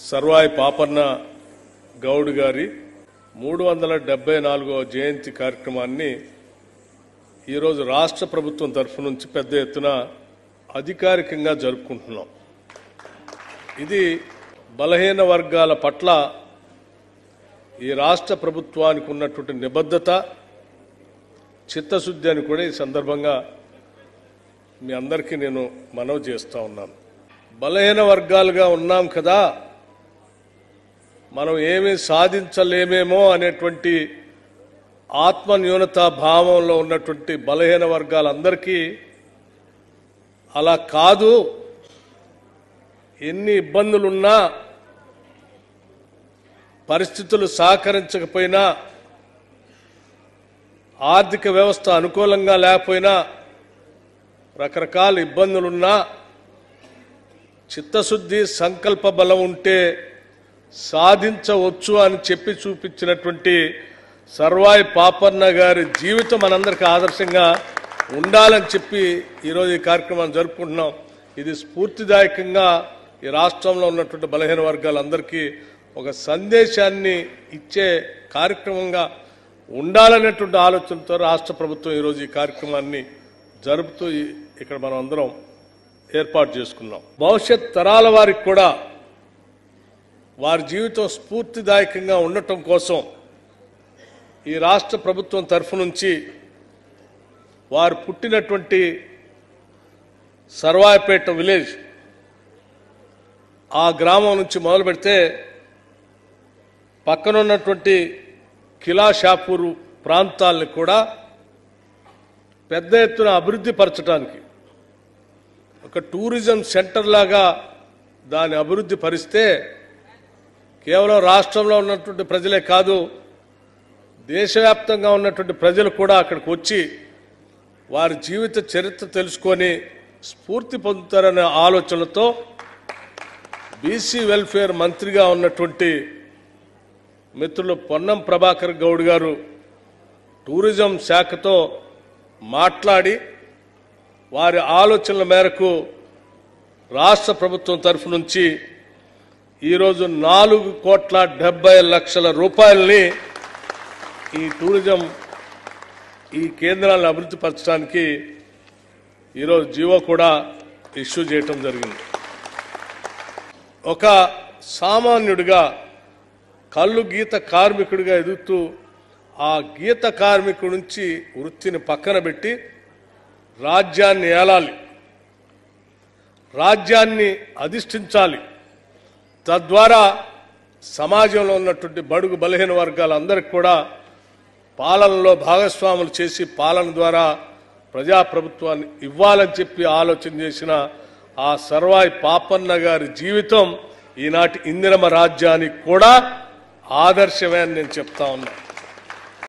సర్వాయి పాపన్న గౌడ్ గారి 374వ జయంతి కార్యక్రమాన్ని ఈరోజు రాష్ట్ర ప్రభుత్వం తరఫు నుంచి పెద్ద ఎత్తున అధికారికంగా జరుపుకుంటున్నాం. ఇది బలహీన వర్గాల పట్ల ఈ రాష్ట్ర ప్రభుత్వానికి ఉన్నటువంటి నిబద్ధత, చిత్తశుద్ధి అని కూడా ఈ సందర్భంగా మీ అందరికీ నేను మనవి చేస్తా ఉన్నాను. బలహీన వర్గాలుగా ఉన్నాం కదా, మనం ఏమీ సాధించలేమేమో అనేటువంటి ఆత్మన్యూనతా భావంలో ఉన్నటువంటి బలహీన వర్గాలందరికీ అలా కాదు, ఎన్ని ఇబ్బందులున్నా, పరిస్థితులు సహకరించకపోయినా, ఆర్థిక వ్యవస్థ అనుకూలంగా లేకపోయినా, రకరకాల ఇబ్బందులున్నా చిత్తశుద్ధి, సంకల్ప బలం ఉంటే సాధించవచ్చు అని చెప్పి చూపించినటువంటి సర్వాయి పాపన్న గారి జీవితం మనందరికీ ఆదర్శంగా ఉండాలని చెప్పి ఈరోజు ఈ కార్యక్రమాన్ని జరుపుకుంటున్నాం. ఇది స్ఫూర్తిదాయకంగా ఈ రాష్ట్రంలో ఉన్నటువంటి బలహీన వర్గాలందరికీ ఒక సందేశాన్ని ఇచ్చే కార్యక్రమంగా ఉండాలనేటువంటి ఆలోచనతో రాష్ట్ర ప్రభుత్వం ఈరోజు ఈ కార్యక్రమాన్ని జరుపుతూ ఇక్కడ మనం అందరం ఏర్పాటు చేసుకున్నాం. భవిష్యత్ తరాల వారికి కూడా వారి జీవితం స్ఫూర్తిదాయకంగా ఉండటం కోసం ఈ రాష్ట్ర ప్రభుత్వం తరఫు నుంచి వారు పుట్టినటువంటి సర్వాయిపేట విలేజ్, ఆ గ్రామం నుంచి మొదలు పెడితే పక్కనున్నటువంటి కిలాషాపూర్ ప్రాంతాలను కూడా పెద్ద ఎత్తున అభివృద్ధి పరచడానికి ఒక టూరిజం సెంటర్ లాగా దాన్ని అభివృద్ధి పరిస్తే కేవలం రాష్ట్రంలో ఉన్నటువంటి ప్రజలే కాదు, దేశవ్యాప్తంగా ఉన్నటువంటి ప్రజలు కూడా అక్కడికి వచ్చి వారి జీవిత చరిత్ర తెలుసుకొని స్ఫూర్తి పొందుతారనే ఆలోచనతో బీసీ వెల్ఫేర్ మంత్రిగా ఉన్నటువంటి మిత్రులు పొన్నం ప్రభాకర్ గౌడ్ గారు టూరిజం శాఖతో మాట్లాడి వారి ఆలోచనల మేరకు రాష్ట్ర ప్రభుత్వం తరఫు నుంచి ఈరోజు 4,70,00,000 రూపాయలని ఈ టూరిజం ఈ కేంద్రాలను అభివృద్ధి పరచడానికి ఈరోజు జీవో కూడా ఇష్యూ చేయటం జరిగింది. ఒక సామాన్యుడిగా కళ్ళు గీత కార్మికుడిగా ఎదుగుతూ ఆ గీత కార్మికుడి నుంచి వృత్తిని పక్కన పెట్టి రాజ్యాన్ని ఏలాలి, రాజ్యాన్ని అధిష్ఠించాలి, తద్వారా సమాజంలో ఉన్నటువంటి బడుగు బలహీన వర్గాలందరికీ కూడా పాలనలో భాగస్వాములు చేసి పాలన ద్వారా ప్రజాప్రభుత్వాన్ని ఇవ్వాలని చెప్పి ఆలోచన చేసిన ఆ సర్వాయి పాపన్న గారి జీవితం ఈనాటి ఇందిరమ రాజ్యానికి కూడా ఆదర్శమే అని నేను చెప్తా ఉన్నా.